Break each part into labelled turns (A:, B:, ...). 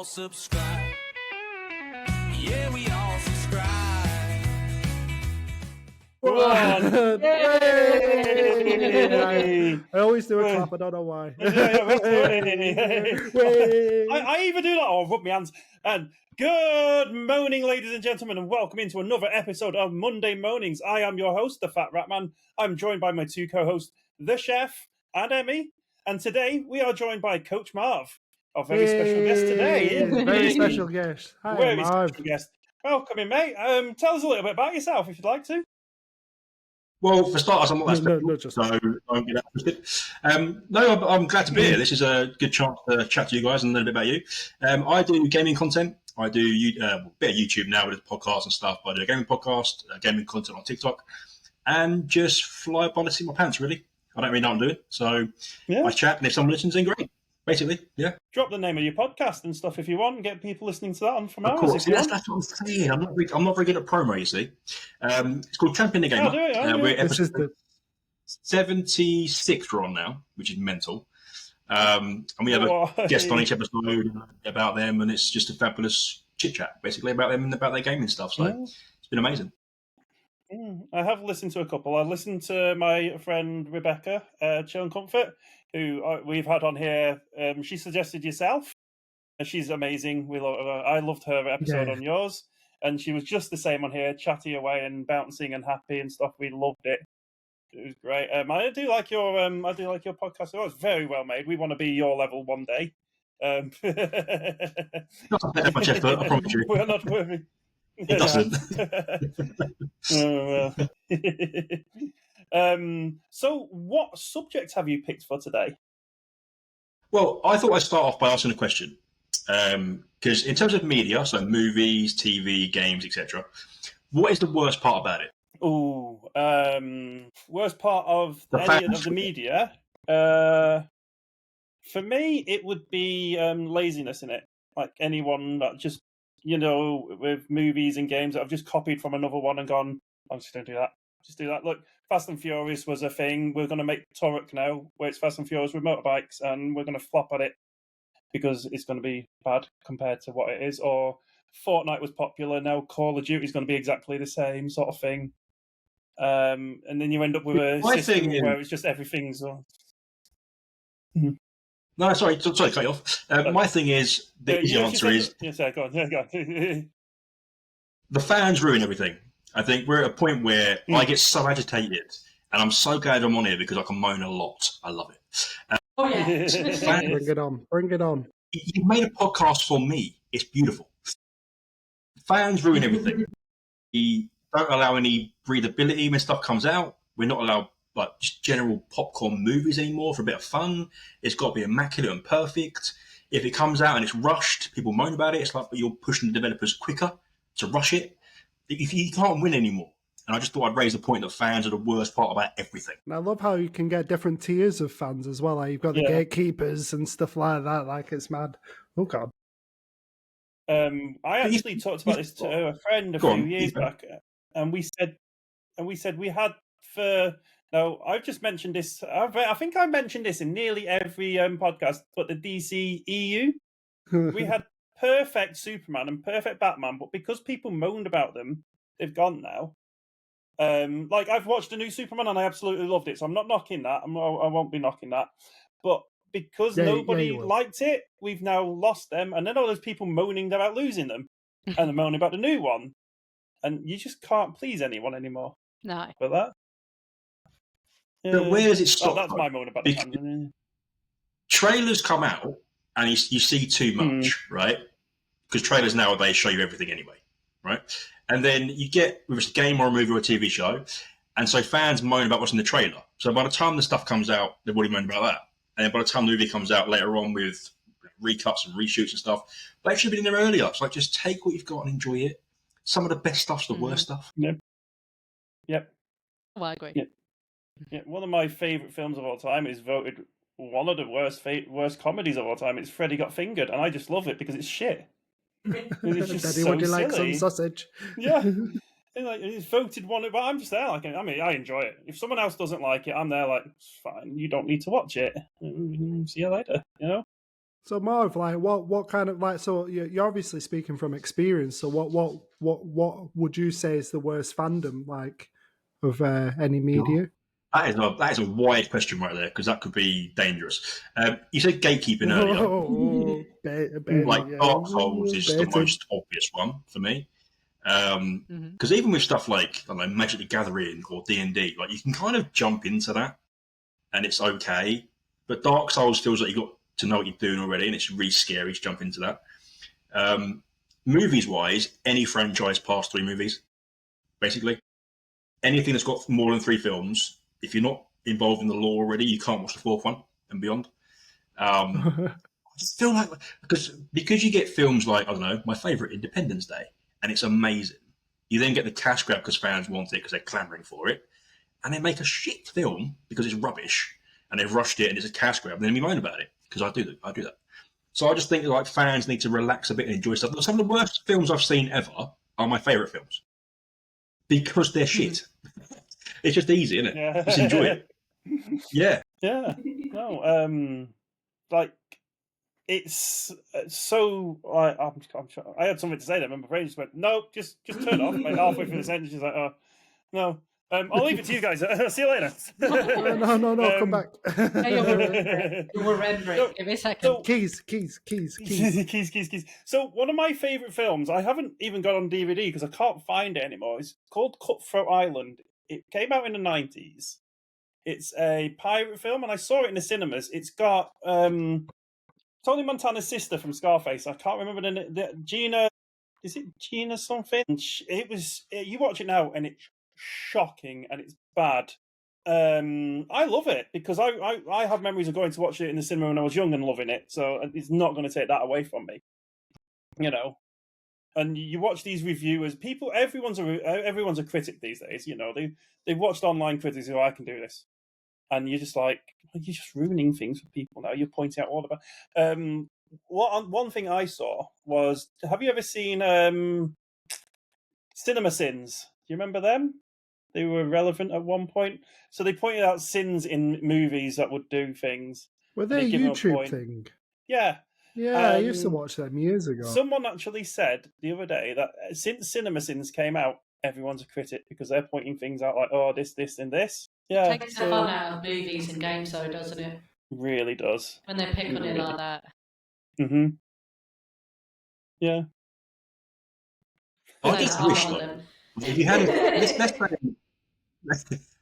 A: subscribe. Yeah, we all subscribe.
B: Yay!
C: I always do a clap. I don't know why.
B: I either do that or rub my hands. And good morning, ladies and gentlemen, and welcome into another episode of Monday Moanings. I am your host, the Fat Rat Man. I'm joined by my two co-hosts, the Chef and Emmy. And today we are joined by Coach Marv, our very special guest today.
C: Very special guest. Hi,
B: Very
C: Marv.
B: special guest. Welcome in, mate. Tell us a little bit about yourself, if you'd like to.
D: Well, for starters, I'm not that special,
C: No, just...
D: so don't get that twisted. No, I'm glad to be here. This is a good chance to chat to you guys and learn a bit about you. I do gaming content. I do a bit of YouTube now with podcasts and stuff, but I do a gaming podcast, gaming content on TikTok, and just fly up on the seat of my pants, really. I don't really know what I'm doing, so I chat, and if someone listens, then great. Basically, yeah.
B: Drop the name of your podcast and stuff if you want, and get people listening to that on from
D: Of
B: ours.
D: course, yes, that's what I'm saying. I'm not very good at promo, you see. It's called Champion the Gamer. We're episode 76 we're on now, which is mental. And we have a guest on each episode about them, and it's just a fabulous chit-chat, basically, about them and about their gaming stuff. So it's been amazing.
B: I have listened to a couple. I listened to my friend Rebecca, Chill and Comfort, who we've had on here. She suggested yourself, and she's amazing. We love her. I loved her episode on yours, and she was just the same on here, chatty away and bouncing and happy and stuff. We loved it. It was great. I do like your podcast. It was very well made. We want to be your level one day.
D: Not that much effort, I promise you.
B: We're not worthy.
D: It doesn't.
B: So what subject have you picked for today?
D: Well, I thought I'd start off by asking a question. Because in terms of media, so movies, TV, games, etc., what is the worst part about it?
B: Worst part of any of the media? For me, it would be laziness in it. Like anyone that just, with movies and games that I've just copied from another one and gone, I'm just going to do that. Just do that. Look, Fast and Furious was a thing. We're going to make Turok now, where it's Fast and Furious with motorbikes, and we're going to flop at it because it's going to be bad compared to what it is. Or Fortnite was popular, now Call of Duty is going to be exactly the same sort of thing. And then you end up with a system where it's just everything's...
D: No, sorry, cut you off. My thing is, the easy answer is...
B: go on.
D: The fans ruin everything. I think we're at a point where I get so agitated, and I'm so glad I'm on here because I can moan a lot. I love it.
C: Bring it on.
D: You made a podcast for me. It's beautiful. Fans ruin everything. We don't allow any breathability when stuff comes out. We're not allowed just general popcorn movies anymore for a bit of fun. It's got to be immaculate and perfect. If it comes out and it's rushed, people moan about it. It's like you're pushing the developers quicker to rush it. You can't win anymore. And I just thought I'd raise the point that fans are the worst part about everything.
C: And I love how you can get different tiers of fans as well. Like you've got the gatekeepers and stuff like that. Like it's mad. Oh God.
B: I actually talked about this to a friend a few years back, and we said we had for. Now I've just mentioned this. I think I mentioned this in nearly every podcast. But the DC EU, we had perfect Superman and perfect Batman, but because people moaned about them, they've gone now. Like I've watched the new Superman and I absolutely loved it, so I'm not knocking that. I won't be knocking that, but because nobody liked it, we've now lost them, and then all those people moaning about losing them, and they're moaning about the new one, and you just can't please anyone anymore.
E: No,
B: but that.
D: But where does it stop?
B: That's my moan about the fans.
D: Trailers come out and you see too much, right? Because trailers nowadays show you everything anyway, right? And then you get, whether it's a game or a movie or a TV show, and so fans moan about what's in the trailer. So by the time the stuff comes out, they've already moaned about that. And then by the time the movie comes out later on with recuts and reshoots and stuff, they should have been in there earlier. So just take what you've got and enjoy it. Some of the best stuff's the worst stuff.
B: Yep.
E: Well, I agree.
B: Yeah. One of my favourite films of all time is voted one of the worst comedies of all time. It's Freddy Got Fingered, and I just love it because it's shit. It's just
C: Daddy,
B: so
C: would you like
B: silly.
C: some sausage?
B: Yeah. It's voted one, but I'm just there. Like, I mean, I enjoy it. If someone else doesn't like it, I'm there like, it's fine. You don't need to watch it. See you later.
C: So more of like what kind of like, so you're obviously speaking from experience. So what would you say is the worst fandom like of any media?
D: That is a wide question right there, because that could be dangerous. You said gatekeeping earlier. Like Dark Souls is the most obvious one for me. Because even with stuff like, I don't know, Magic the Gathering or D&D, like you can kind of jump into that and it's okay. But Dark Souls feels like you got to know what you're doing already, and it's really scary to jump into that. Movies wise, any franchise past 3 movies, basically. Anything that's got more than 3 films, if you're not involved in the lore already, you can't watch the 4th one and beyond. I just feel like because you get films like, I don't know, my favourite, Independence Day, and it's amazing. You then get the cash grab because fans want it because they're clamouring for it, and they make a shit film because it's rubbish and they've rushed it and it's a cash grab, and then we moan about it because I do that. So I just think like fans need to relax a bit and enjoy stuff. Some of the worst films I've seen ever are my favourite films because they're shit. It's just easy, isn't it?
B: Yeah.
D: Just enjoy it. Yeah.
B: Yeah. No. Like it's so. I'm sure I had something to say. That my brain just went, no, just turn off. Like halfway through the sentence, she's like, oh no. I'll leave it to you guys. See you later.
C: No, come back.
E: You'll remember it. Give me a second.
C: Keys.
B: Keys. So one of my favourite films, I haven't even got on DVD because I can't find it anymore. It's called Cutthroat Island. It came out in the 90s. It's a pirate film, and I saw it in the cinemas. It's got Tony Montana's sister from Scarface. I can't remember the Gina. Is it Gina something? It was. You watch it now, and it's shocking and it's bad. I love it because I have memories of going to watch it in the cinema when I was young and loving it. So it's not going to take that away from me, you know. And you watch these reviewers, everyone's a critic these days. You know, they've watched online critics who I can do this, and you're just like, you're just ruining things for people now. You're pointing out all about. One thing I saw was, have you ever seen Cinema Sins? Do you remember them? They were relevant at one point. So they pointed out sins in movies that would do things.
C: Were they a YouTube thing?
B: Yeah.
C: Yeah, I used to watch them years ago.
B: Someone actually said the other day that since Cinema Sins came out, everyone's a critic because they're pointing things out like, oh, this, and this. Yeah.
E: It takes the fun out of movies and games, though, doesn't it?
B: Really does.
E: When they pick on it like that.
B: Mm-hmm. Yeah.
D: I just wish that if you had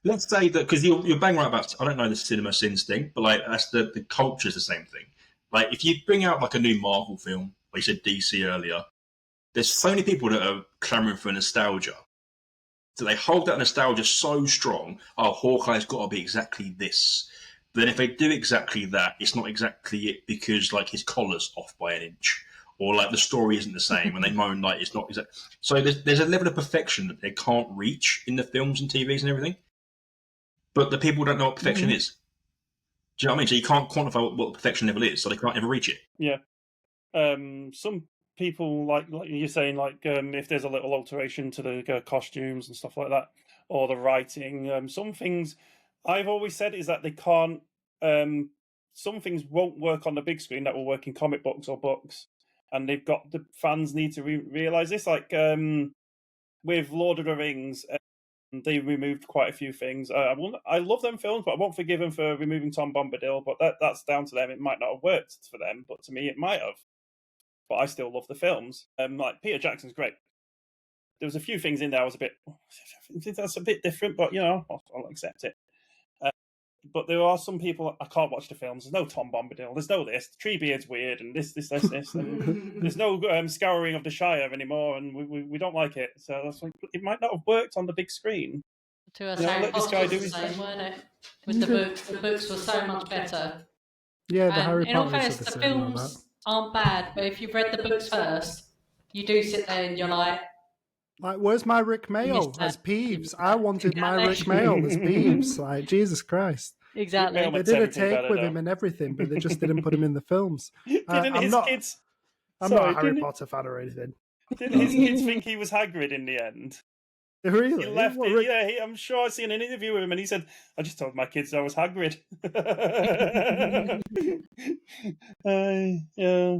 D: let's say that, because you're bang right about, I don't know the Cinema Sins thing, but like that's the culture's the same thing. Like if you bring out like a new Marvel film, like you said DC earlier, there's so many people that are clamoring for nostalgia. So they hold that nostalgia so strong. Oh, Hawkeye's got to be exactly this. Then if they do exactly that, it's not exactly it because like his collar's off by an inch, or like the story isn't the same, and they moan like it's not exact. So there's a level of perfection that they can't reach in the films and TVs and everything. But the people don't know what perfection is. Do you know what I mean? So you can't quantify what the perfection level is, so they can't ever reach it.
B: Yeah. Some people like you're saying, like if there's a little alteration to the costumes and stuff like that, or the writing, some things I've always said is that they can't. Some things won't work on the big screen that will work in comic books or books, and the fans need to realize this. Like with Lord of the Rings, they removed quite a few things. I love them films, but I won't forgive them for removing Tom Bombadil. But that's down to them. It might not have worked for them, but to me, it might have. But I still love the films. Like Peter Jackson's great. There was a few things in there I was a bit. That's a bit different, but you know, I'll accept it. But there are some people I can't watch the films. There's no Tom Bombadil. There's no this. Treebeard's weird, and this. And there's no scouring of the Shire anymore, and we don't like it. So that's like, it might not have worked on the big screen.
E: To us, let this guy do his thing, weren't it? With the books were so much better.
C: Yeah, the Harry
E: Potter. In all fairness, the films aren't bad, but if you've read the books first, you do sit there and you're like,
C: where's my Rick Mail as Peeves? I wanted my Rick Mail as Peeves. Like, Jesus Christ.
E: Exactly.
C: They did a take with him and everything, but they just didn't put him in the films. I'm not a Harry Potter fan or anything.
B: Didn't his kids think he was Hagrid in the end?
C: Really?
B: He left
C: What,
B: it.
C: Rick-
B: Yeah, I'm sure I've seen an interview with him, and he said, "I just told my kids I was Hagrid." Yeah.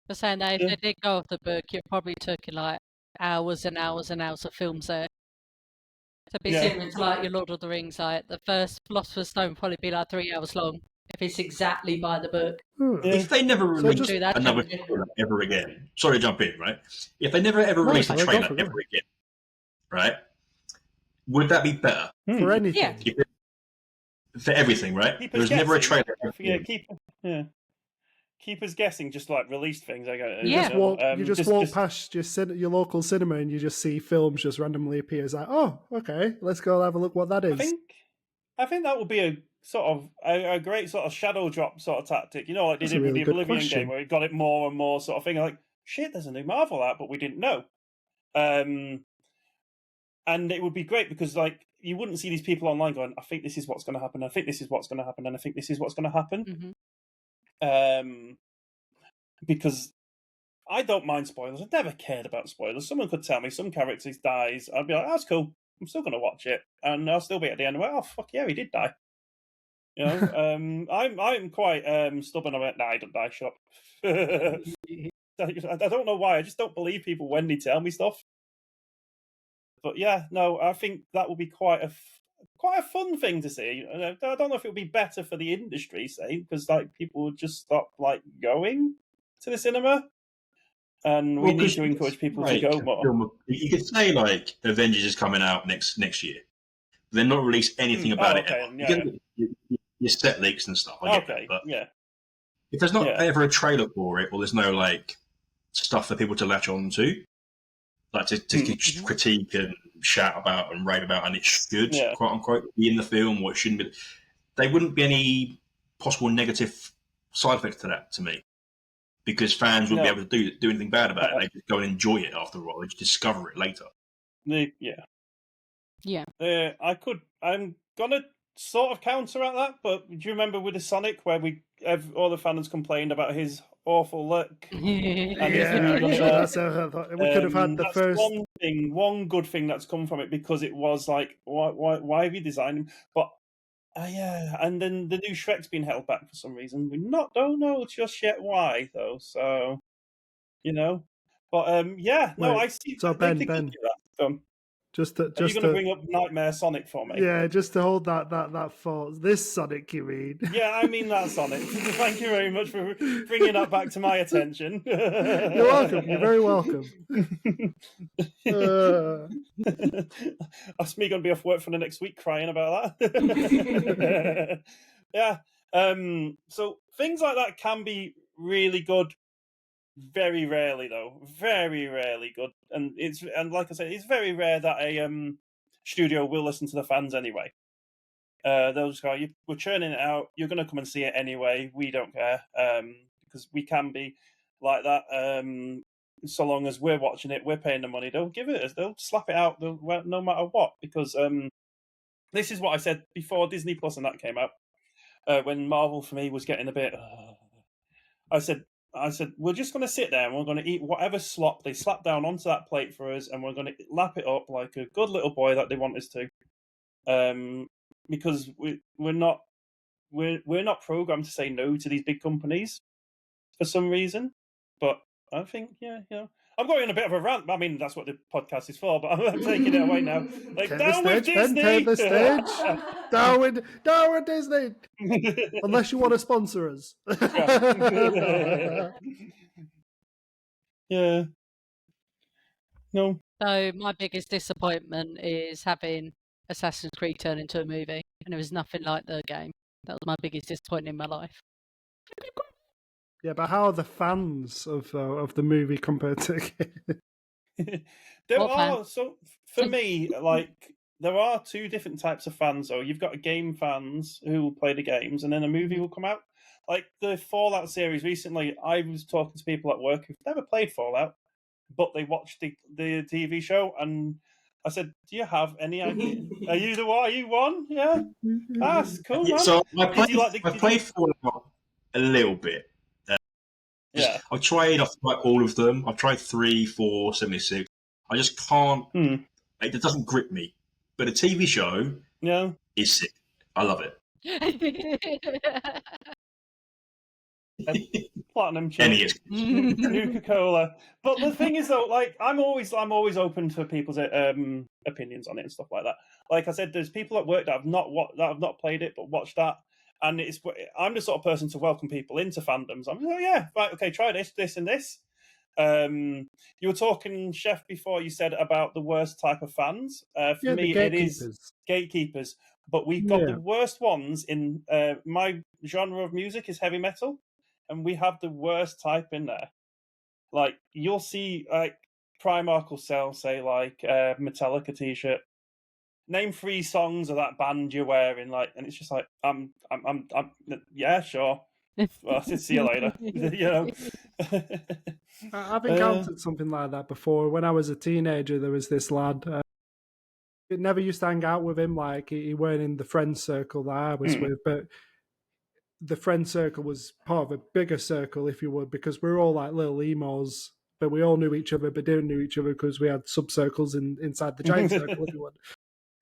E: They're saying that if
B: Yeah.
E: they did go off the book, it probably took like hours and hours and hours of films there. To be
B: Yeah.
E: similar to like your Lord of the Rings, like the first Philosopher's Stone would probably be like 3 hours long if it's exactly by the book.
B: Yeah.
D: If they never
C: So
D: release
C: just-
E: Do that,
D: another
E: don't you?
D: trailer ever again, sorry to jump in, right? If they never ever
C: No,
D: release a
C: sorry, go
D: trailer
C: for it, go
D: ever
C: for
D: again, right? Would that be better
C: for anything.
E: Yeah.
D: for everything, right?
B: Keep
D: There
B: us
D: was never a
B: guessing.
D: trailer ever
B: Yeah,
D: again.
B: keep us guessing. Just like released things. I got.
E: Yeah.
C: You just walk past your local cinema and you just see films just randomly appear. It's like, oh, okay, let's go have a look what that is.
B: I think that would be a sort of a great sort of shadow drop sort of tactic. You know, like they
C: That's
B: did
C: a
B: with
C: really
B: the
C: good
B: Oblivion
C: question.
B: game, where it got it more and more sort of thing. Like, shit, there's a new Marvel out, but we didn't know. And it would be great because, like, you wouldn't see these people online going, "I think this is what's going to happen. I think this is what's going to happen, and I think this is what's going to happen."
E: Mhm.
B: Because I don't mind spoilers. I've never cared about spoilers. Someone could tell me some character dies. I'd be like, "That's cool. I'm still going to watch it," and I'll still be at the end. Well, oh fuck yeah, he did die. You know, I'm quite stubborn about. Nah, he didn't die. Shut up. I don't know why. I just don't believe people when they tell me stuff. But yeah, no, I think that would be quite a fun thing to see. I don't know if it would be better for the industry, say, because like people would just stop like going to the cinema, and we need to encourage people to go more.
D: You could say like Avengers is coming out next year. They're not release anything about it ever.
B: Yeah.
D: You get your set leaks and stuff. I get that, but
B: yeah.
D: if there's not ever a trailer for it, or there's no like stuff for people to latch on to, like to critique and shout about and rave about, and it should, quote unquote, be in the film, or it shouldn't be. There wouldn't be any possible negative side effects to that, to me, because fans wouldn't be able to do anything bad about it. They just go and enjoy it after a while. They just discover it later.
E: Yeah.
B: I'm gonna sort of counteract that, but do you remember with the Sonic where all the fans complained about his awful look?
C: We could have had the first
B: one good thing that's come from it, because it was like, why have you designed him? But and then the new Shrek's been held back for some reason. We don't know just yet why though. So you know, but I see.
C: So Ben, are you going
B: to bring up Nightmare Sonic for me?
C: Yeah, just to hold that thought. This Sonic, you mean?
B: Yeah, I mean that Sonic. Thank you very much for bringing that back to my attention.
C: You're welcome. You're very welcome.
B: That's me going to be off work for the next week crying about that. Yeah. So things like that can be really good. Very rarely, though. Very rarely good. And like I said, it's very rare that a studio will listen to the fans anyway. They'll just go, we're churning it out. You're going to come and see it anyway. We don't care, because we can be like that. So long as we're watching it, we're paying the money. They'll give it us. They'll slap it out no matter what. Because this is what I said before Disney Plus and that came out. When Marvel for me was getting a bit, I said, we're just going to sit there and we're going to eat whatever slop they slap down onto that plate for us, and we're going to lap it up like a good little boy that they want us to. Because we're not programmed to say no to these big companies for some reason. But I think, I'm going on a bit of a rant. I mean, that's what the podcast is for, but I'm taking it away now. Like, down with Disney!
C: Ben, the stage! down with Disney! Unless you want to sponsor us.
B: Yeah. No.
E: So my biggest disappointment is having Assassin's Creed turn into a movie, and it was nothing like the game. That was my biggest disappointment in my life.
C: Yeah, but how are the fans of the movie compared to
B: So for me, like, there are two different types of fans. Though you've got game fans who will play the games, and then a movie will come out. Like the Fallout series recently, I was talking to people at work who've never played Fallout, but they watched the TV show, and I said, "Do you have any idea? Are you one? Yeah, that's cool, man."
D: So I played Fallout a little bit. I tried off like all of them. I've tried 3, 4, 76. I just can't It doesn't grip me. But a TV show is sick. I love it.
B: Platinum chips, Nuka-Cola. But the thing is, though, like I'm always open to people's opinions on it and stuff like that. Like I said, there's people at work that have not played it but watched that, and I'm the sort of person to welcome people into fandoms. I'm like, oh yeah, right, okay, try this, and this. You were talking, Chef, before you said about the worst type of fans. For me, it is gatekeepers. But we've got the worst ones in my genre of music is heavy metal, and we have the worst type in there. Like you'll see, like Primark will sell, say, like Metallica T-shirt. Name 3 songs of that band you're wearing, like, and it's just like, I'm yeah, sure. Well, see you later. You know.
C: I've encountered something like that before. When I was a teenager, there was this lad. It never used to hang out with him. Like he weren't in the friend circle that I was with, but the friend circle was part of a bigger circle, if you would, because we were all like little emos, but we all knew each other, but didn't know each other because we had sub-circles inside the giant circle, if you would.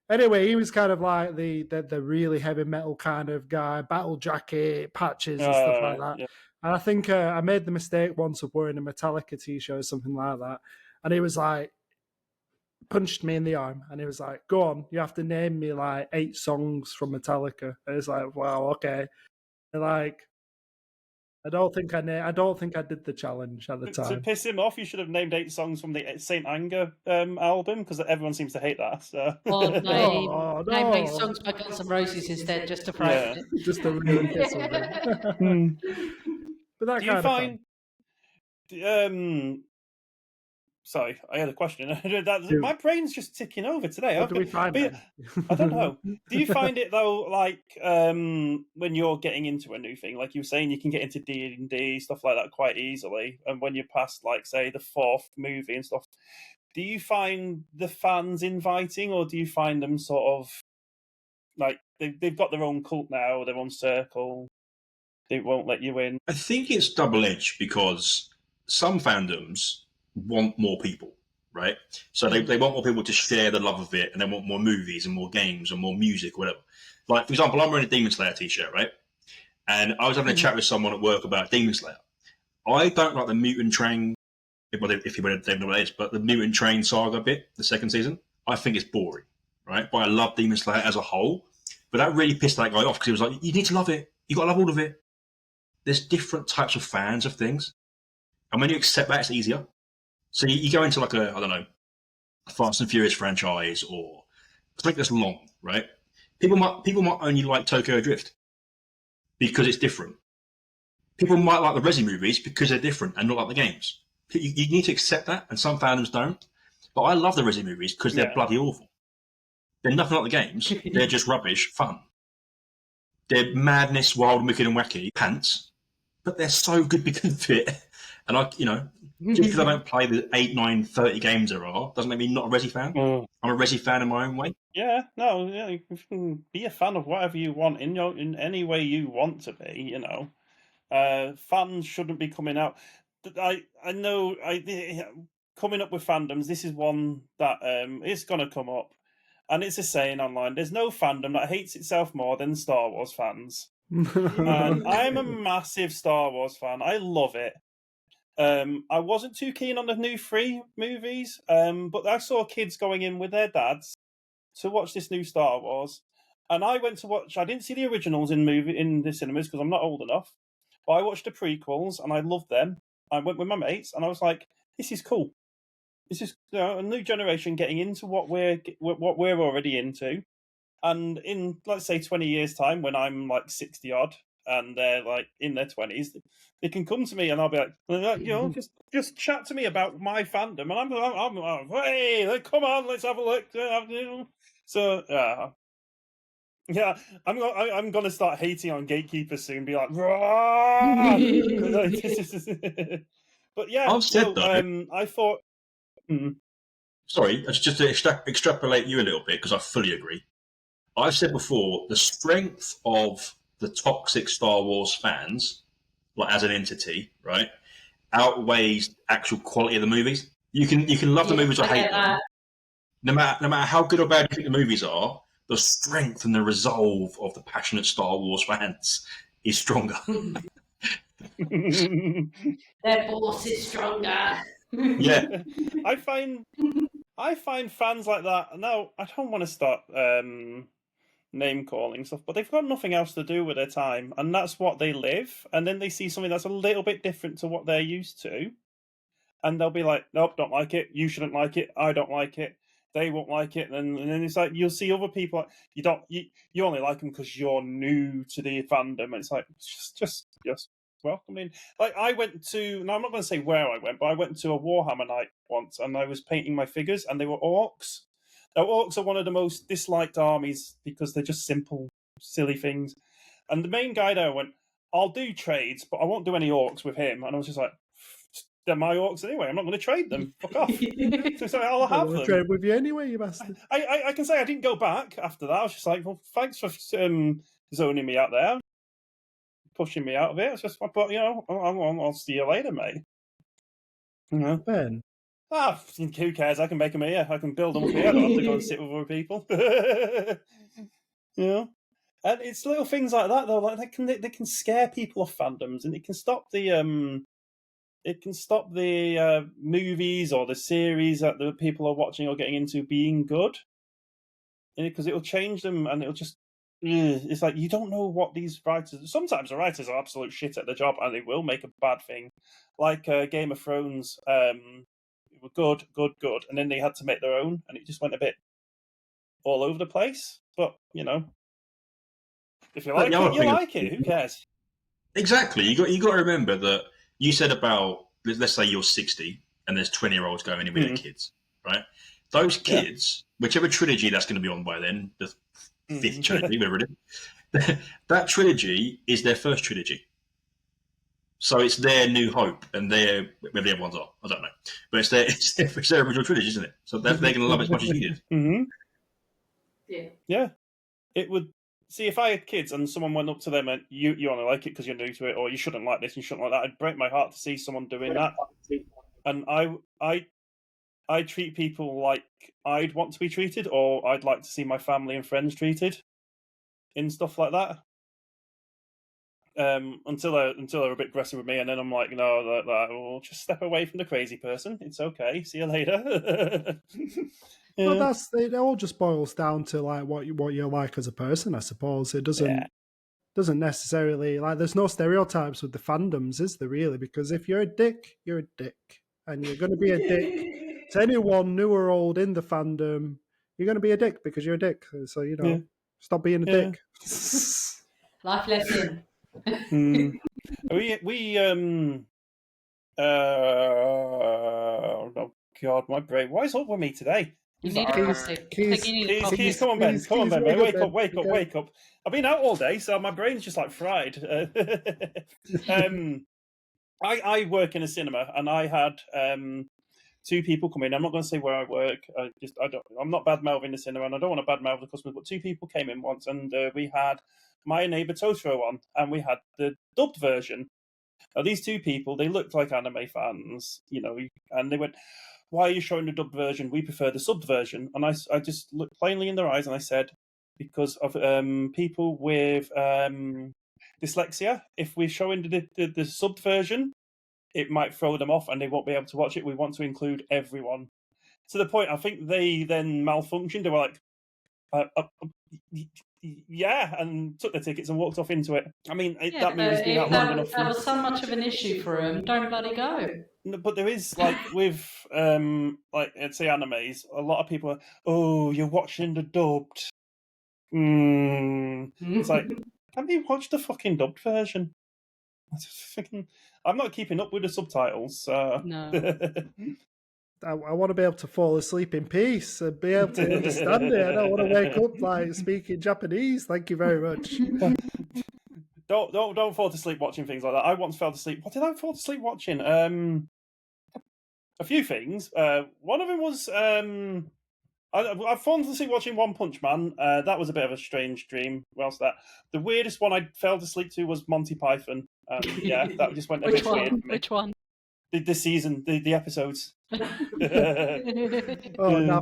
C: Anyway, he was kind of like the really heavy metal kind of guy, battle jacket, patches and stuff like that. Yeah. And I think I made the mistake once of wearing a Metallica T-shirt or something like that. And he was like, punched me in the arm, and he was like, go on, you have to name me like 8 songs from Metallica. And it's like, wow, okay. And like, I don't think I did the challenge at the time.
B: To piss him off, you should have named 8 songs from the Saint Anger album, because everyone seems to hate that. So.
E: Or name 8 songs by Guns N' Roses instead, just to frighten it.
C: Just to really piss him off. But that kind of fun.
B: Sorry, I had a question. My brain's just ticking over today.
C: What do we find?
B: I don't know. Do you find it though, like when you're getting into a new thing, like you were saying, you can get into D&D stuff like that quite easily, and when you're past, like, say, the 4th movie and stuff, do you find the fans inviting, or do you find them sort of like they've got their own cult now, their own circle? They won't let you in.
D: I think it's double-edged because some fandoms want more people, right? So they want more people to share the love of it, and they want more movies and more games and more music, or whatever. Like, for example, I'm wearing a Demon Slayer T-shirt, right? And I was having a chat with someone at work about Demon Slayer. I don't like the Mutant Train, if you don't know what it is, but the Mutant Train saga bit, the 2nd season, I think it's boring, right? But I love Demon Slayer as a whole. But that really pissed that guy off because he was like, you need to love it. You got to love all of it. There's different types of fans of things. And when you accept that, it's easier. So you go into like a Fast and Furious franchise or something that's long, right? People might only like Tokyo Drift because it's different. People might like the Resi movies because they're different and not like the games. You need to accept that, and some fandoms don't. But I love the Resi movies because they're bloody awful. They're nothing like the games. They're just rubbish fun. They're madness, wild, wicked, and wacky pants, but they're so good because of it. And just because I don't play the 8, 9, 30 games there are, doesn't make me not a Resi fan. I'm a Resi fan in my own way.
B: Yeah, no, you can be a fan of whatever you want in any way you want to be. Fans shouldn't be coming out. I know coming up with fandoms. This is one that is going to come up, and it's a saying online. There's no fandom that hates itself more than Star Wars fans. And I'm a massive Star Wars fan. I love it. I wasn't too keen on the new 3 movies, but I saw kids going in with their dads to watch this new Star Wars, and I went to watch. I didn't see the originals in the cinemas because I'm not old enough, but I watched the prequels and I loved them. I went with my mates, and I was like, "This is cool. This is a new generation getting into what we're already into." And in, let's say, 20 years' time, when I'm like 60 odd, and they're like in their 20s, they can come to me and I'll be like, just chat to me about my fandom, and I'm like, hey, come on, let's have a look. So yeah, I'm gonna start hating on gatekeepers soon. Be like, but yeah,
D: I've said that.
B: I thought.
D: Sorry, just to extrapolate you a little bit, because I fully agree. I've said before, the strength of the toxic Star Wars fans, like as an entity, right, outweighs actual quality of the movies. You can love the movies or hate them, no matter how good or bad you think the movies are, the strength and the resolve of the passionate Star Wars fans is stronger.
E: Their force is stronger.
D: Yeah.
B: I find fans like that. No, I don't want to start name calling stuff, but they've got nothing else to do with their time, and that's what they live. And then they see something that's a little bit different to what they're used to, and they'll be like, "Nope, don't like it. You shouldn't like it. I don't like it. They won't like it." And then it's like you'll see other people. You only like them because you're new to the fandom. And it's like just welcome in. Like I went to. Now I'm not going to say where I went, but I went to a Warhammer night once, and I was painting my figures, and they were orcs. Now, orcs are one of the most disliked armies because they're just simple, silly things. And the main guy there went, "I'll do trades, but I won't do any orcs with him." And I was just like, "They're my orcs anyway. I'm not going to trade them. Fuck off." So I'll have them.
C: Trade with you anyway, you bastard.
B: I can say I didn't go back after that. I was just like, "Well, thanks for zoning me out there, pushing me out of it." It's just, but I'll see you later, mate. You know?
C: Ben.
B: Who cares? I can make them here. I can build them up here. I don't have to go and sit with other people. And it's little things like that though. Like they can scare people off fandoms, and it can stop the movies or the series that the people are watching or getting into being good, because it'll change them, and it'll just. It's like you don't know what these writers. Sometimes the writers are absolute shit at their job, and they will make a bad thing, like Game of Thrones. Were good, and then they had to make their own, and it just went a bit all over the place. But if you like it, you like it. Who cares?
D: Exactly. You got to remember that you said about, let's say you're 60 and there's 20-year-olds going in with their kids, right? Those kids, whichever trilogy that's going to be on by then, the fifth trilogy, whatever it is, that trilogy is their first trilogy. So it's their New Hope, and whether the other ones are, I don't know. But it's their original trilogy, isn't it? So they're going to love it as much as you did.
E: Yeah.
B: Yeah. It would. See, if I had kids and someone went up to them and you only like it because you're new to it, or you shouldn't like this, you shouldn't like that, it'd break my heart to see someone doing that. And I treat people like I'd want to be treated, or I'd like to see my family and friends treated in stuff like that. Until they're a bit aggressive with me, and then I'm like, no, we'll just step away from the crazy person. It's okay. See you later.
C: Yeah. Well, it all just boils down to like what you're like as a person, I suppose. It doesn't necessarily like there's no stereotypes with the fandoms, is there really? Because if you're a dick, you're a dick, and you're going to be a dick to anyone new or old in the fandom. You're going to be a dick because you're a dick. So stop being a dick.
E: Life lesson.
B: Oh God, my brain. What is up with me today?
E: You need a coffee.
B: Keys, come on, Ben. Come on, Ben. Wake up. I've been out all day, so my brain's just like fried. I work in a cinema, and I had two people come in. I'm not going to say where I work. I'm not bad-mouthing the cinema, and I don't want to bad-mouth the customers, but two people came in once, and we had My Neighbor Totoro on, and we had the dubbed version. Now, these two people, they looked like anime fans, and they went, "Why are you showing the dubbed version? We prefer the subbed version." And I just looked plainly in their eyes, and I said, because of people with dyslexia, if we're showing the subbed version, it might throw them off and they won't be able to watch it. We want to include everyone. To the point, I think they then malfunctioned. They were like, yeah, and took the tickets and walked off into it. I mean, that movie's been out long enough.
E: That was so much of an issue for him. Don't bloody go.
B: No, but there is, with, let's say animes, a lot of people are, "Oh, you're watching the dubbed." It's like, have you watched the fucking dubbed version? I'm not keeping up with the subtitles.
E: No.
C: I want to be able to fall asleep in peace and be able to understand it. I don't want to wake up speaking Japanese. Thank you very much.
B: Don't fall asleep watching things like that. I once fell asleep. What did I fall asleep watching? A few things. One of them was I've fallen asleep watching One Punch Man. That was a bit of a strange dream. What else that? The weirdest one I fell asleep to was Monty Python. Yeah, that just went a bit weird.
E: Which one?
B: the season, the episodes.
C: Now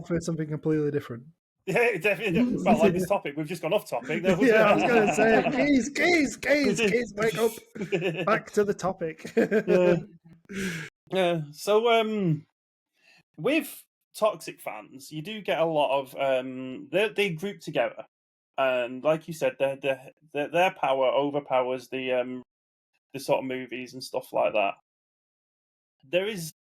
C: for something completely different.
B: Yeah, definitely. Well, like this topic, we've just gone off topic. No?
C: Yeah, I was going to say, Keys, wake up. Back to the topic.
B: So, with toxic fans, you do get a lot of they group together, and like you said, their power overpowers the sort of movies and stuff like that. There is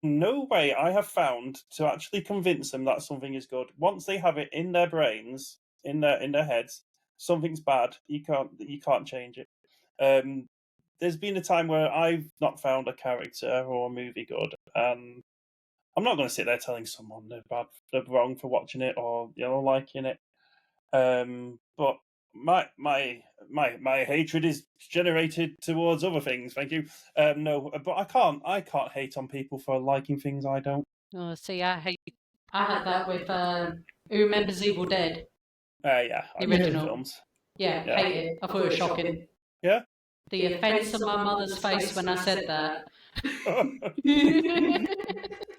B: no way I have found to actually convince them that something is good. Once they have it in their brains, in their heads, something's bad. You can't change it. There's been a time where I've not found a character or a movie good, and I'm not going to sit there telling someone they're wrong for watching it or liking it. But my hatred is generated towards other things. Thank you. No, but I can't hate on people for liking things I don't.
E: Oh, see, I had that with who remembers Evil Dead?
B: Yeah,
E: The
B: I love
E: original
B: films.
E: Yeah, hate it. I thought it was shocking.
B: Yeah.
E: The offence on my mother's face when I said that.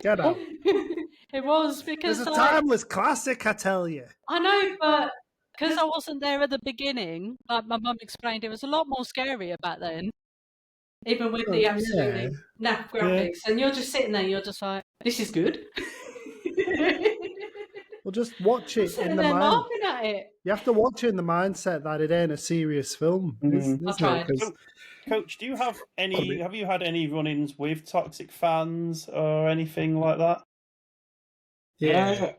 C: Get out.
E: It was because
C: It's a timeless classic, I tell you.
E: I know, but because I wasn't there at the beginning, like my mum explained, it was a lot more scarier back then. Even with the absolutely naff graphics. And you're just sitting there, you're just like, this is good.
C: Well, just watch it in the
E: mind.
C: laughing
E: at it.
C: You have to watch it in the mindset that it ain't a serious film.
E: I'll try.
B: Coach, do you have any? Have you had any run-ins with toxic fans or anything like that?
C: Yeah.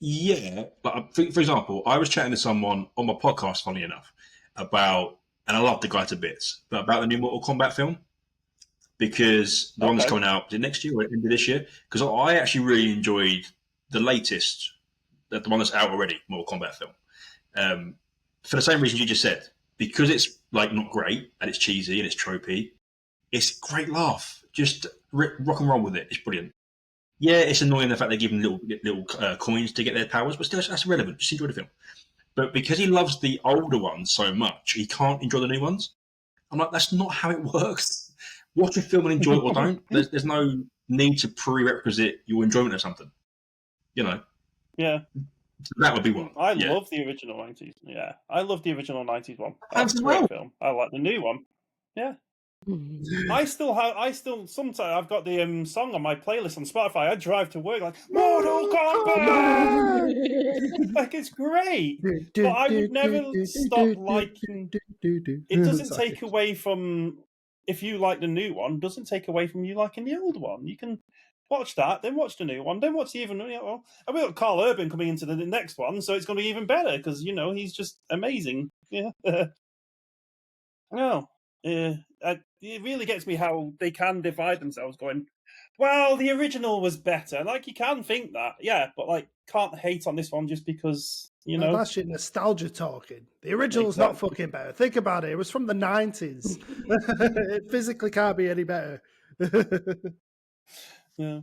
D: Yeah, but for example, I was chatting to someone on my podcast, funny enough, about, and I love the guy to bits, but about the new Mortal Kombat film, because the one that's coming out next year or end of this year, because I actually really enjoyed the latest, the one that's out already, Mortal Kombat film, for the same reasons you just said, because it's like not great and it's cheesy and it's tropey. It's a great laugh. Just rock and roll with it. It's brilliant. Yeah, it's annoying the fact they give them little coins to get their powers, but still, that's irrelevant. Just enjoy the film. But because he loves the older ones so much, he can't enjoy the new ones. I'm like, that's not how it works. Watch a film and enjoy it or don't. There's no need to prerequisite your enjoyment of something. You know?
B: Yeah.
D: So that would be one.
B: I love the original 90s. Yeah, I love the original 90s one. That's
D: As
B: a great film. I like the new one. Yeah. I still sometimes I've got the song on my playlist on Spotify. I drive to work like Mortal Kombat. Like it's great, but I would never stop liking. It doesn't take away from if you like the new one. Doesn't take away from you liking the old one. You can watch that, then watch the new one, then watch the even. And we got Carl Urban coming into the next one, so it's going to be even better because he's just amazing. Yeah. No. It really gets me how they can divide themselves going, well, the original was better. Like, you can think that, yeah, but, like, can't hate on this one just because,
C: No, that's shit nostalgia talking. The original's not fucking better. Think about it. It was from the 90s. It physically can't be any better.
B: Yeah.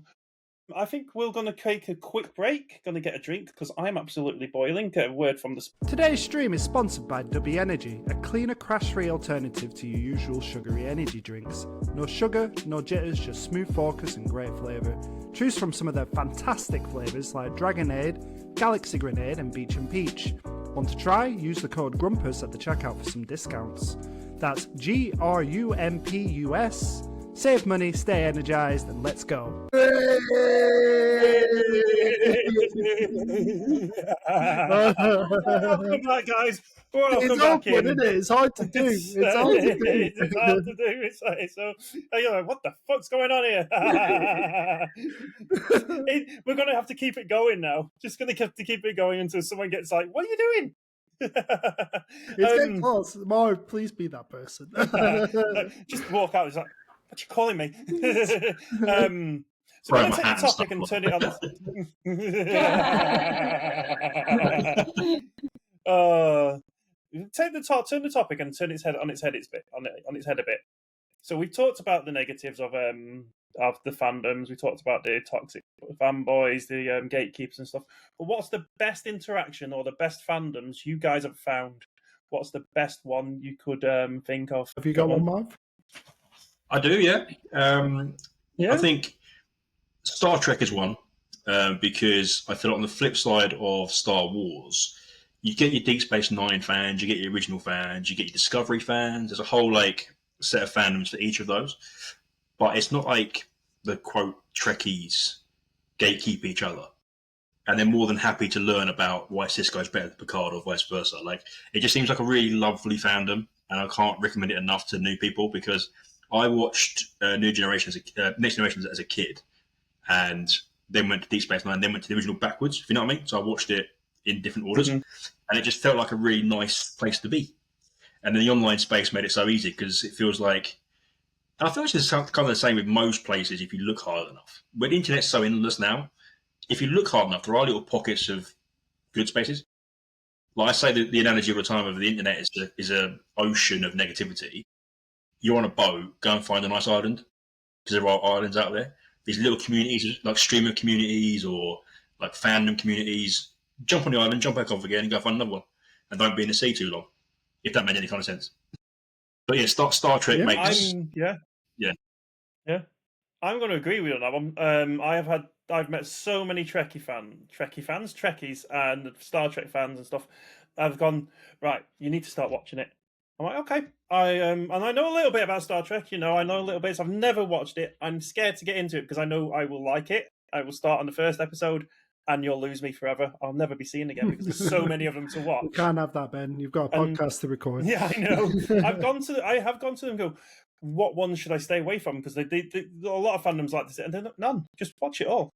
B: I think we're going to take a quick break, going to get a drink, because I'm absolutely boiling. Get a word from the...
C: Today's stream is sponsored by W Energy, a cleaner, crash-free alternative to your usual sugary energy drinks. No sugar, no jitters, just smooth focus and great flavour. Choose from some of their fantastic flavours like Dragonade, Galaxy Grenade and Beach and Peach. Want to try? Use the code GRUMPUS at the checkout for some discounts. That's GRUMPUS. Save money, stay energized, and let's go.
B: Welcome back, guys.
C: It's awkward, isn't it? It's hard to do. It's hard to do.
B: It's hard to do. It's like, so you're like, what the fuck's going on here? We're going to have to keep it going now. Just going to have to keep it going until someone gets like, what are you doing?
C: It's getting close. Marv, please be that person.
B: Just walk out. It's like, what you calling me? So we're going to take the topic and turn it on. Turn the topic and turn its head on its head a bit. So we've talked about the negatives of the fandoms. We talked about the toxic fanboys, the gatekeepers and stuff. But what's the best interaction or the best fandoms you guys have found? What's the best one you could think of?
C: Have you got one, Marv?
D: I do, yeah.
B: Yeah.
D: I think Star Trek is one because I feel like on the flip side of Star Wars, you get your Deep Space Nine fans, you get your original fans, you get your Discovery fans. There's a whole set of fandoms for each of those, but it's not like the quote Trekkies gatekeep each other, and they're more than happy to learn about why Cisco's better than Picard or vice versa. Like, it just seems like a really lovely fandom, and I can't recommend it enough to new people because I watched Next Generation as a kid, and then went to Deep Space Nine, then went to the original backwards, if you know what I mean. So I watched it in different orders, and it just felt like a really nice place to be. And then the online space made it so easy because it feels like, and I feel like it's kind of the same with most places if you look hard enough. Where the internet's so endless now, if you look hard enough, there are little pockets of good spaces. Like I say, the analogy all the time of the internet is a ocean of negativity. You're on a boat, go and find a nice island, because there are islands out there. These little communities, like streamer communities or like fandom communities, jump on the island, jump back off again, and go find another one, and don't be in the sea too long. If that made any kind of sense. But yeah, Star Trek makes
B: I'm going to agree with you on that one. I've met so many Trekkies, and Star Trek fans and stuff. I've gone, right, you need to start watching it. I'm like, okay. And I know a little bit about Star Trek. I know a little bit. So I've never watched it. I'm scared to get into it because I know I will like it. I will start on the first episode, and you'll lose me forever. I'll never be seen again because there's so many of them to watch.
C: You can't have that, Ben. You've got a podcast to record.
B: Yeah, I know. I have gone to them and go, what ones should I stay away from? Because a lot of fandoms like this, and they're none. Just watch it all.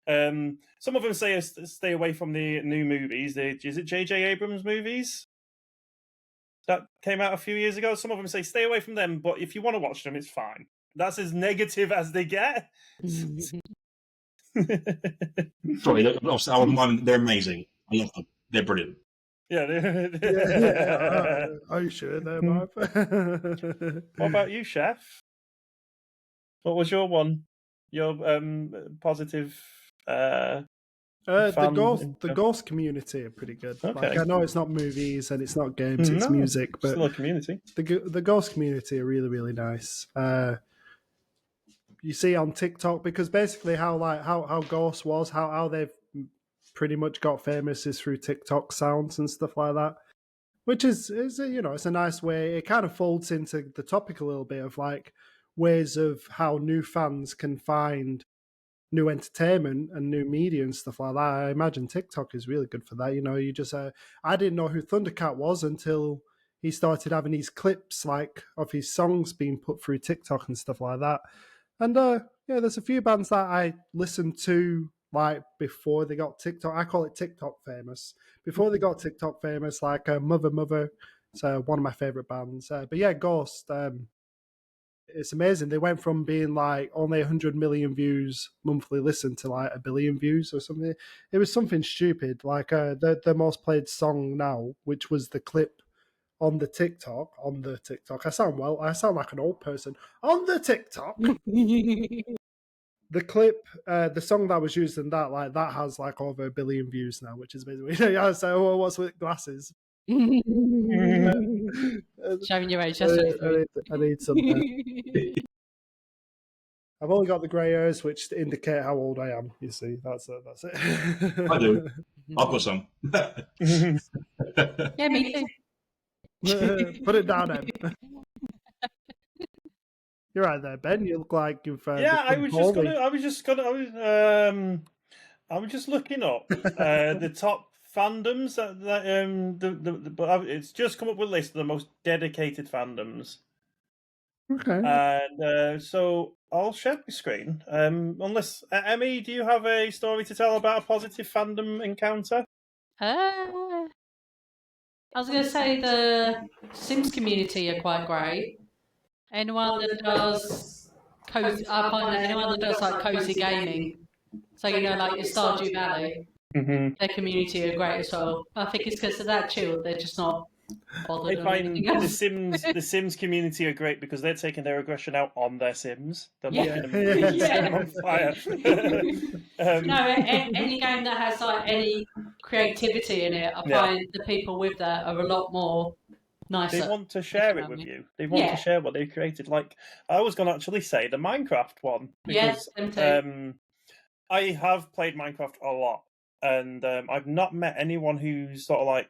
B: Some of them say stay away from the new movies. Is it J.J. Abrams movies that came out a few years ago? Some of them say stay away from them, but if you want to watch them, it's fine. That's as negative as they get.
D: Sorry, they're amazing. I love them. They're brilliant.
B: Yeah.
C: Are you sure they're Marv?
B: What about you, Chef? What was your one? Your positive
C: the Ghost community are pretty good.
B: Okay.
C: Like, I know it's not movies and it's not games, it's music, but
B: still a community.
C: The Ghost community are really, really nice. You see on TikTok, because basically how Ghost was, how they've pretty much got famous is through TikTok sounds and stuff like that, which is it's a nice way. It kind of folds into the topic a little bit of like ways of how new fans can find new entertainment and new media and stuff like that. I imagine TikTok is really good for that. You just I didn't know who Thundercat was until he started having these clips like of his songs being put through TikTok and stuff like that. And there's a few bands that I listened to like before they got TikTok. I call it TikTok famous. Before they got TikTok famous, like Mother. It's one of my favorite bands. But yeah, Ghost. It's amazing. They went from being like only 100 million views monthly listen to like 1 billion views or something. It was something stupid. Like the most played song now, which was the clip on the TikTok. I sound like an old person. On the TikTok. The clip, the song that was used in that has like over 1 billion views now, which is basically so what's with glasses?
E: Showing your age.
C: I need some. I've only got the grey hairs, which indicate how old I am. You see, that's it.
D: I do. I've got some.
E: Yeah, me too.
C: Put it down, Em. You're right there, Ben. You look like you've.
B: I was just looking up the top fandoms but it's just come up with a list of the most dedicated fandoms.
C: Okay.
B: And so I'll share my screen. Unless Emmy, do you have a story to tell about a positive fandom encounter?
E: I was going to say the Sims community are quite great. Anyone that does cozy, I find that anyone that does like cozy gaming, so like your Stardew Valley, their community are great as well. I think it's because of that chill. They're just not bothered.
B: I find the Sims community are great because they're taking their aggression out on their Sims. They're locking them on fire.
E: Any game that has like any creativity in it, I find the people with that are a lot more nicer.
B: They want to share it with you. They want to share what they've created. Like, I was going to actually say the Minecraft one. Because,
E: them too.
B: I have played Minecraft a lot. And I've not met anyone who's sort of like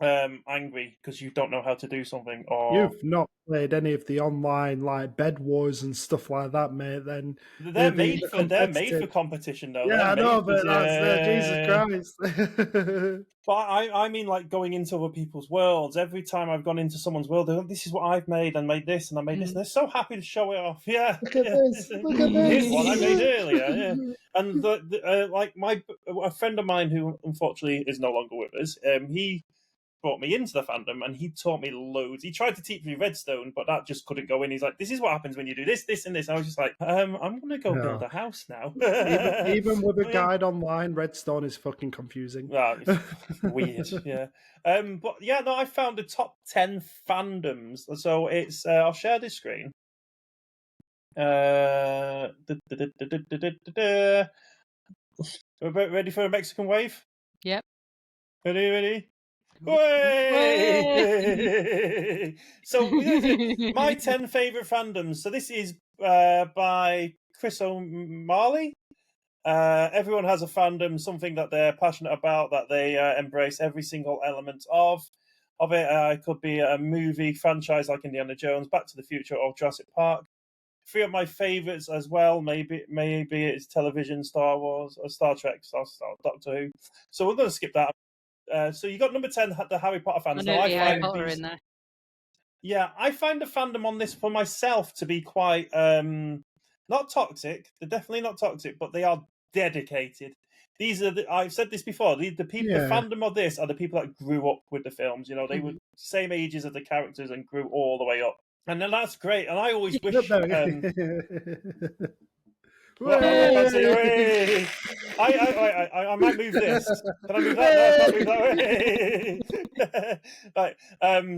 B: angry because you don't know how to do something. Or
C: you've not played any of the online like Bed Wars and stuff like that, mate. Then
B: they're made for competition, though.
C: Yeah, I know, but that's Jesus Christ.
B: But I mean, like going into other people's worlds. Every time I've gone into someone's world, they're like, this is what I've made, and made this, and I made this. And they're so happy to show it off. Yeah,
C: Look at this. Look at this.
B: Here's one I made earlier. Yeah, and like a friend of mine who unfortunately is no longer with us. He brought me into the fandom, and he taught me loads. He tried to teach me redstone, but that just couldn't go in. He's like, this is what happens when you do this, this, and this. And I was just like, I'm going to go build a house now.
C: even with a guide online, redstone is fucking confusing.
B: It's weird, yeah. But yeah, no, I found the top 10 fandoms. So it's, I'll share this screen. Ready for a Mexican wave?
E: Yep.
B: Ready? Way! So my 10 favorite fandoms. So this is by Chris O'Malley. Everyone has a fandom, something that they're passionate about, that they embrace every single element of it. It could be a movie franchise like Indiana Jones, Back to the Future, or Jurassic Park. 3 of my favorites as well. Maybe it's television, Star Wars, or Star Trek, Star Doctor Who. So we're going to skip that. So you got number 10, the Harry Potter fans.
E: Harry Potter in there.
B: Yeah, I find the fandom on this for myself to be quite not toxic. They're definitely not toxic, but they are dedicated. These are I've said this before. The people, the fandom of this are the people that grew up with the films. You know, they were same ages as the characters and grew all the way up, and then that's great. And I always wish. I might move this. Can I move that? No, I can't move that way. Right.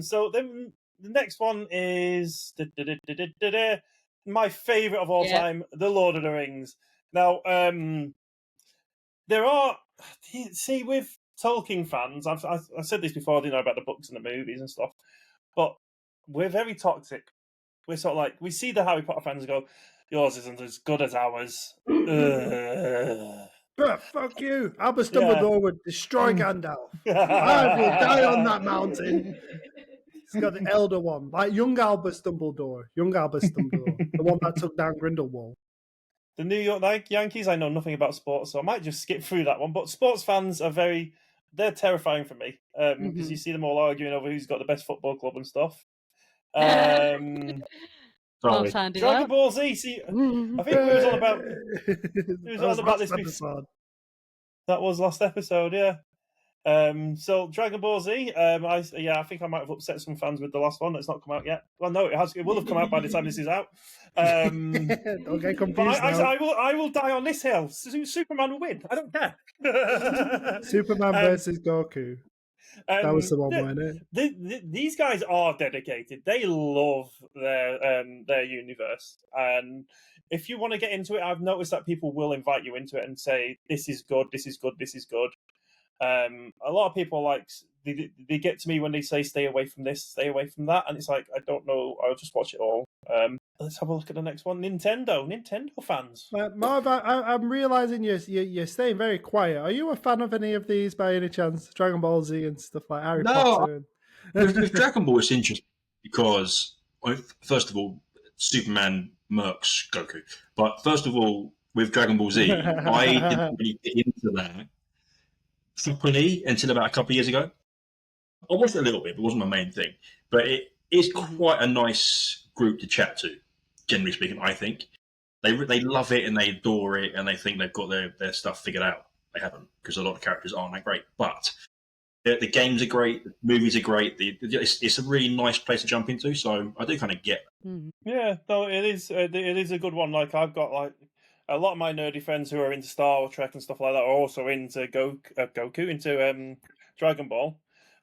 B: So then the next one is my favorite of all time, The Lord of the Rings. Now, there are with Tolkien fans. I've said this before. You know about the books and the movies and stuff, but we're very toxic. We're sort of like we see the Harry Potter fans go, yours isn't as good as ours.
C: But fuck you. Albus Dumbledore would destroy Gandalf. I will die on that mountain. He's got the elder one, like young Albus Dumbledore. The one that took down Grindelwald.
B: The New York Yankees, I know nothing about sports, so I might just skip through that one. But sports fans are they're terrifying for me because you see them all arguing over who's got the best football club and stuff. Dragon Ball Z. See, I think it was all about. This episode. That was last episode, yeah. So Dragon Ball Z. I think I might have upset some fans with the last one that's not come out yet. Well, no, it has. It will have come out by the time this is out.
C: Don't get confused.
B: I will die on this hill. Superman will win. I don't care.
C: Superman versus Goku. That was the one, wasn't
B: it? These guys are dedicated. They love their universe, and if you want to get into it, I've noticed that people will invite you into it and say, "This is good. This is good. This is good." A lot of people they get to me when they say, "Stay away from this, stay away from that," and it's like I don't know. I'll just watch it all. Let's have a look at the next one. Nintendo fans.
C: Marv, I'm realizing you're staying very quiet. Are you a fan of any of these by any chance? Dragon Ball Z and stuff like Harry Potter.
D: With Dragon Ball, it's interesting because first of all, Superman murks Goku. But first of all, with Dragon Ball Z, I didn't really get into that properly until about a couple of years ago. I watched it a little bit, but it wasn't my main thing. But it is quite a nice group to chat to, generally speaking, I think. They love it and they adore it and they think they've got their stuff figured out. They haven't, because a lot of characters aren't that great. But the games are great, the movies are great. It's a really nice place to jump into, so I do kind of get that.
B: Yeah, no, it is a good one. Like, I've got like a lot of my nerdy friends who are into Star Trek and stuff like that are also into Goku, into Dragon Ball.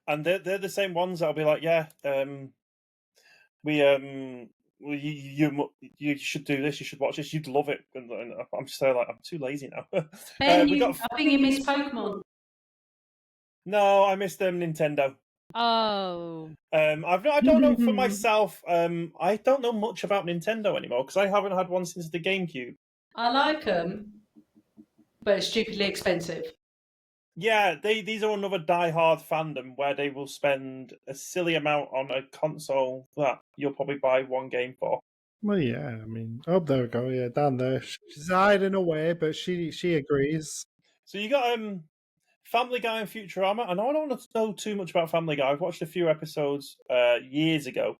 B: And they're the same ones that'll be like, you should do this, you should watch this, you'd love it. And I'm just like, I'm too lazy now.
E: Ben, I think you missed Pokemon.
B: No, I missed Nintendo.
E: Oh.
B: I don't know for myself. I don't know much about Nintendo anymore because I haven't had one since the GameCube.
E: I like them, but it's stupidly expensive.
B: Yeah, these are another die-hard fandom where they will spend a silly amount on a console that you'll probably buy one game for.
C: Well, yeah, I mean, oh, there we go. Yeah, down there. She's hiding away, but she agrees.
B: So you got Family Guy and Futurama, and I don't know too much about Family Guy. I've watched a few episodes years ago,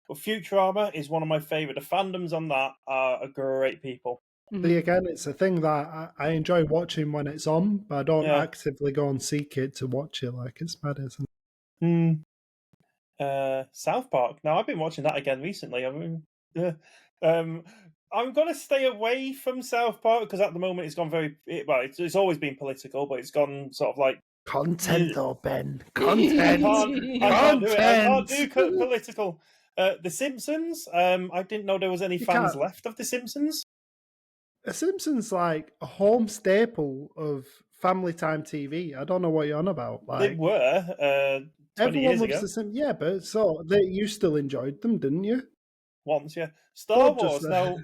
B: but Futurama is one of my favourite. The fandoms on that are great people.
C: See, again, it's a thing that I enjoy watching when it's on, but I don't actively go and seek it to watch it. Like, it's mad, isn't
B: it? South Park. Now, I've been watching that again recently. I mean, I'm going to stay away from South Park because at the moment it's gone it's always been political, but it's gone sort of like...
C: Content, though, Ben. Content.
B: I can't do it. I can't do political. The Simpsons. I didn't know there was any fans left of The Simpsons.
C: The Simpsons like a home staple of family time TV. I don't know what you're on about. Like,
B: they were 20
C: everyone
B: years
C: loves
B: ago.
C: The Simpsons. Yeah, but you still enjoyed them, didn't you?
B: Once, yeah. Star Wars. Now,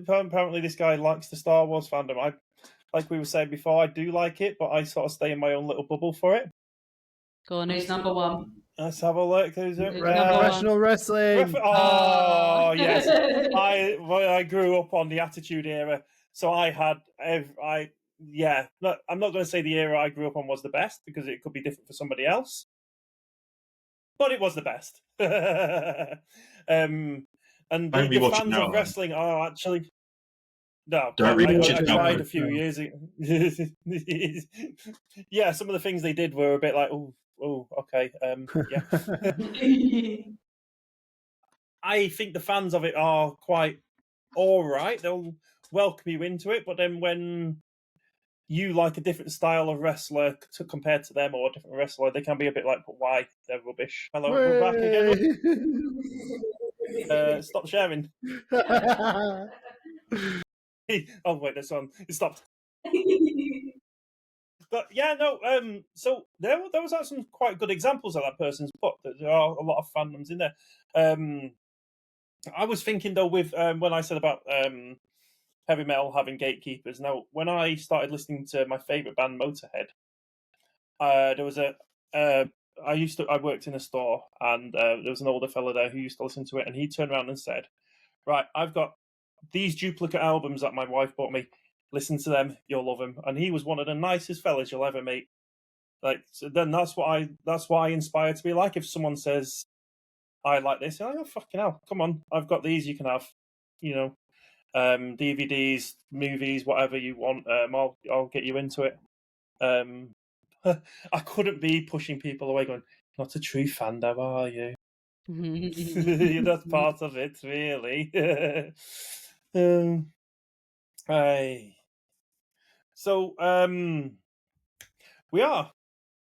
B: apparently this guy likes the Star Wars fandom. Like we were saying before, I do like it, but I sort of stay in my own little bubble for it.
E: Go on, who's number one?
B: Let's have a look. Who's it?
C: Professional wrestling.
B: Oh, yes. I grew up on the Attitude Era, so I had I'm not going to say the era I grew up on was the best because it could be different for somebody else, but it was the best. And the fans of wrestling are actually... No, I tried a few years ago. Yeah, some of the things they did were a bit like, oh, okay, yeah. I think the fans of it are quite all right. They'll welcome you into it, but then when you like a different style of wrestler compared to them or a different wrestler, they can be a bit like, but why? They're rubbish. Hello, we're back again. Stop sharing. Oh wait, that's on. It stopped. But yeah, no. So there was some quite good examples of that person's put. There are a lot of fandoms in there. I was thinking though, with when I said about heavy metal having gatekeepers. Now, when I started listening to my favorite band, Motorhead, there was I worked in a store, and there was an older fella there who used to listen to it, and he turned around and said, "Right, I've got these duplicate albums that my wife bought me. Listen to them, you'll love them." And he was one of the nicest fellas you'll ever meet. Like, so then that's what I inspire to be like. If someone says, "I like this," I'm like, "Oh, fucking hell, come on, I've got these. You can have, DVDs, movies, whatever you want. I'll get you into it." I couldn't be pushing people away, going, "Not a true fan, though, are you?" That's part of it, really. So we are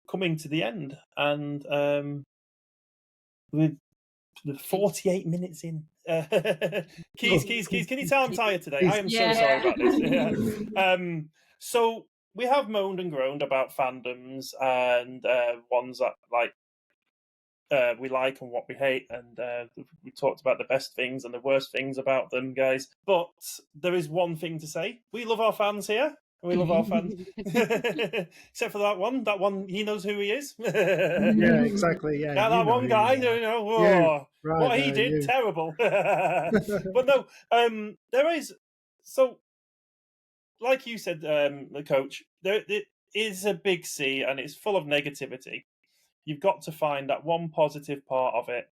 B: coming to the end, and with 48 minutes in. Keys, can you tell I'm tired today? I am so sorry about this. Yeah. So we have moaned and groaned about fandoms and ones that we like and what we hate, and we talked about the best things and the worst things about them, guys. But there is one thing to say: we love our fans here. We love our fans, except for that one. He knows who he is.
C: Yeah, exactly. Yeah,
B: that one guy. What he did, terrible. But no, there is. So, like you said, the coach, it is a big sea, and it's full of negativity. You've got to find that one positive part of it,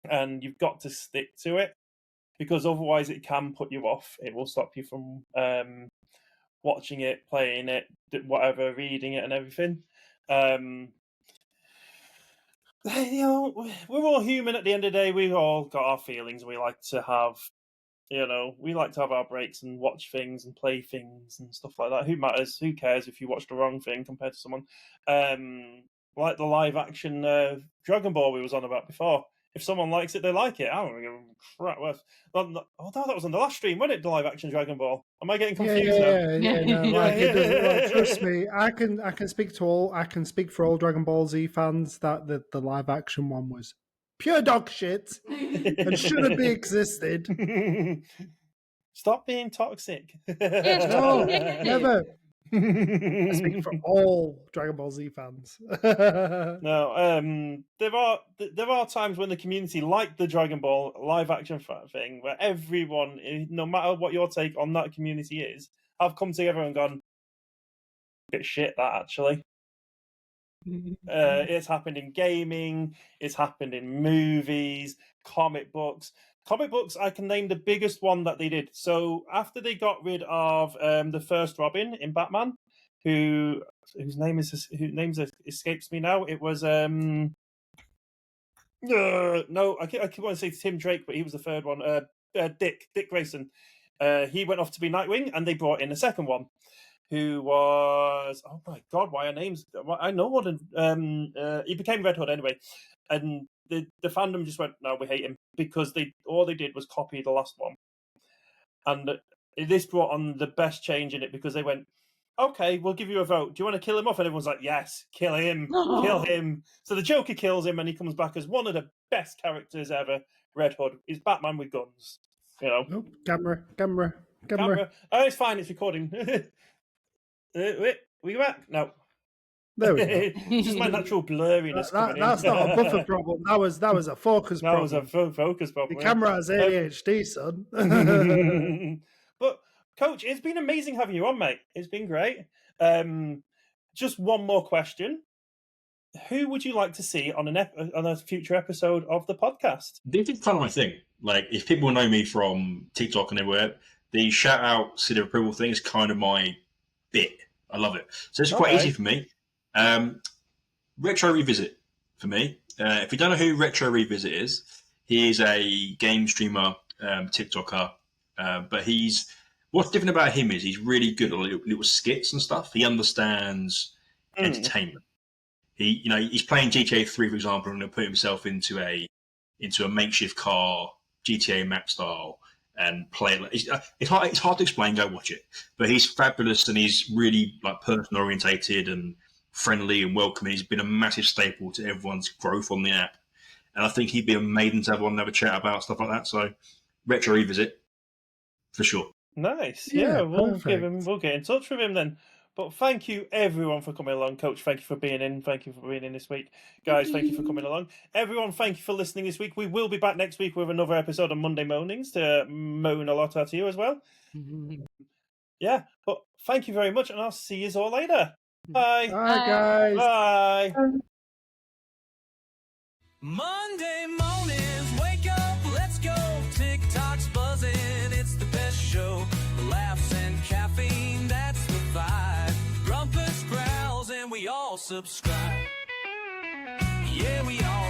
B: and you've got to stick to it, because otherwise it can put you off. It will stop you from watching it, playing it, whatever, reading it and everything. We're all human at the end of the day. We've all got our feelings. We like to have our breaks and watch things and play things and stuff like that. Who matters? Who cares if you watch the wrong thing compared to someone? Like the live action Dragon Ball we was on about before. if someone likes it, they like it. I don't give a crap. Oh no, that was on the last stream, wasn't it? The live action Dragon Ball. Am I getting confused now?
C: No, like it doesn't. Like, trust me, I can speak to all. I can speak for all Dragon Ball Z fans that the live action one was pure dog shit and shouldn't be existed.
B: Stop being toxic.
C: No, never. I speak for all Dragon Ball Z fans.
B: No, there are times when the community like the Dragon Ball live action thing, where everyone, no matter what your take on that community is, have come together and gone, bit shit that actually. It's happened in gaming, it's happened in movies, comic books. Comic books, I can name the biggest one that they did. So after they got rid of the first Robin in Batman, whose name escapes me now. It was no, I keep wanting to say Tim Drake, but he was the third one. Dick Grayson. He went off to be Nightwing, and they brought in a second one, who was, oh my god, why are names? I know what. He became Red Hood anyway, and the fandom just went, no, we hate him, because all they did was copy the last one, and this brought on the best change in it, because they went, okay, we'll give you a vote. Do you want to kill him off? And everyone's like, yes, kill him, kill him. So the Joker kills him, and he comes back as one of the best characters ever. Red Hood. He's Batman with guns. You know.
C: Oh, camera.
B: Oh, it's fine. It's recording. Wait, we back? No.
C: There we go.
B: It's just my natural blurriness.
C: That's not a buffer problem. That was a focus problem.
B: That was a focus problem.
C: The camera has ADHD, son.
B: But Coach, it's been amazing having you on, mate. It's been great. Just one more question: who would you like to see on a future episode of the podcast?
D: This is kind of my thing. Like, if people know me from TikTok and everywhere, the shout out city of approval thing is kind of my bit. I love it. So it's quite easy for me. Retro Revisit for me. If you don't know who Retro Revisit is, he is a game streamer, TikToker, but what's different about him is he's really good at little skits and stuff. He understands entertainment. He's playing GTA 3, for example, and he'll put himself into a makeshift car, GTA map style, and play it. It's hard to explain. Go watch it. But he's fabulous, and he's really like person orientated and friendly and welcoming. He's been a massive staple to everyone's growth on the app, and I think he'd be amazing to have on, have a chat about stuff like that. So, Retro Revisit for sure.
B: Nice. Yeah, we'll get in touch with him then. But thank you everyone for coming along. Coach, thank you for being in. Thank you for being in this week. Guys, thank you for coming along. Everyone, thank you for listening this week. We will be back next week with another episode on Monday Moanings to moan a lot at you as well. Yeah, but thank you very much, and I'll see you all later. Bye.
C: Bye, guys.
B: Bye.
A: Monday mornings, wake up, let's go. TikTok's buzzing, it's the best show. Laughs and caffeine, that's the vibe. Grumpus growls and we all subscribe. Yeah, we all